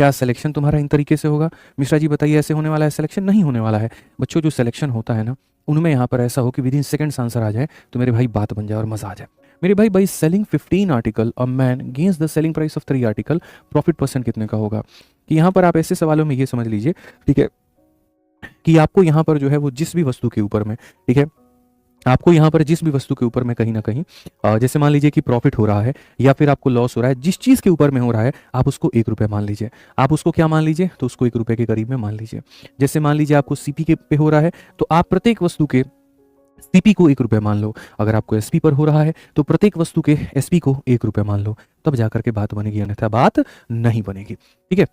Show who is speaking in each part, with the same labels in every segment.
Speaker 1: क्या सिलेक्शन तुम्हारा इन तरीके से होगा? मिश्रा जी बताइए, ऐसे होने वाला है सिलेक्शन? नहीं होने वाला है बच्चों। जो सिलेक्शन होता है ना, उनमें यहाँ पर ऐसा हो कि विद इन सेकंड्स आंसर आ जाए, तो मेरे भाई बात बन जाए और मजा आ जाए। मेरे भाई by selling 15 article a man gains the selling price of 3 article, profit percent कितने का होगा? कि यहाँ पर आप ऐसे सवालों में ये समझ लीजिए, ठीक है, कि आपको यहाँ पर जो है वो जिस भी वस्तु के ऊपर में, ठीक है, आपको यहाँ पर जिस भी वस्तु के ऊपर में कहीं ना कहीं जैसे मान लीजिए कि प्रॉफिट हो रहा है या फिर आपको लॉस हो रहा है, जिस चीज़ के ऊपर में हो रहा है, आप उसको 1 रुपये मान लीजिए। आप उसको क्या मान लीजिए? तो उसको 1 रुपये के करीब में मान लीजिए। जैसे मान लीजिए आपको सीपी के पे हो रहा है, तो आप प्रत्येक वस्तु के सीपी को 1 रुपये मान लो। अगर आपको एसपी पर हो रहा है तो प्रत्येक वस्तु के एसपी को 1 रुपये मान लो, तब जाकर के बात बनेगी, अन्यथा बात नहीं बनेगी। ठीक है,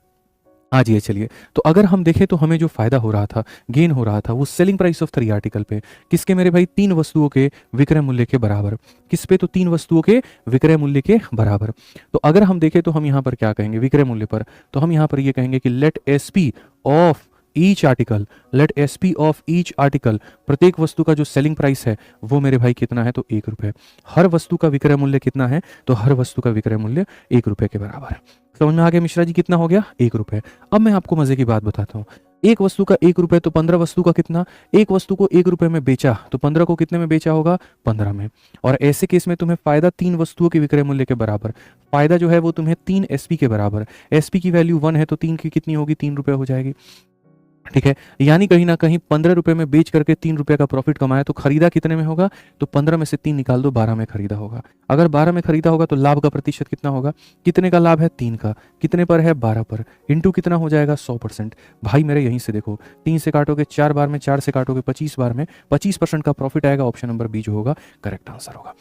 Speaker 1: आज ये चलिए, तो अगर हम देखें तो हमें जो फायदा हो रहा था, गेन हो रहा था, वो सेलिंग प्राइस ऑफ 3 आर्टिकल पे, किसके मेरे भाई? 3 वस्तुओं के विक्रय मूल्य के बराबर। किस पे? तो 3 वस्तुओं के विक्रय मूल्य के बराबर। तो अगर हम देखें तो हम यहाँ पर क्या कहेंगे विक्रय मूल्य पर? तो हम यहाँ पर ये कहेंगे कि let SP of each article, let SP of each article, प्रत्येक वस्तु का जो सेलिंग प्राइस है वो मेरे भाई कितना है? तो 1 रुपये। हर वस्तु का विक्रय मूल्य कितना है? तो हर वस्तु का विक्रय मूल्य 1 रुपये के बराबर है। समझ में आ गया मिश्रा जी? कितना हो गया? 1 रुपये। अब मैं आपको मजे की बात बताता हूँ, एक वस्तु का 1 रुपये, तो 15 वस्तु का कितना? एक वस्तु को 1 रुपये में बेचा तो 15 को कितने में बेचा होगा? 15 में। और ऐसे केस में तुम्हें फायदा 3 वस्तुओं के विक्रय मूल्य के बराबर, फायदा जो है वो तुम्हें 3 एसपी के बराबर। एसपी की वैल्यू 1 है तो 3 की कितनी होगी? 3 रुपये हो जाएगी। ठीक है, यानी कहीं ना कहीं 15 रुपये में बेच करके 3 रुपये का प्रॉफिट कमाया, तो खरीदा कितने में होगा? तो 15 में से 3 निकाल दो, 12 में खरीदा होगा। अगर 12 में खरीदा होगा तो लाभ का प्रतिशत कितना होगा? कितने का लाभ है? 3 का। कितने पर है? 12 पर। इंटू कितना हो जाएगा? 100%। भाई मेरे यहीं से देखो, 3 से काटोगे 4 बार में, 4 से काटोगे 25 बार में, 25% का प्रॉफिट आएगा। ऑप्शन नंबर बी जो होगा करेक्ट आंसर होगा।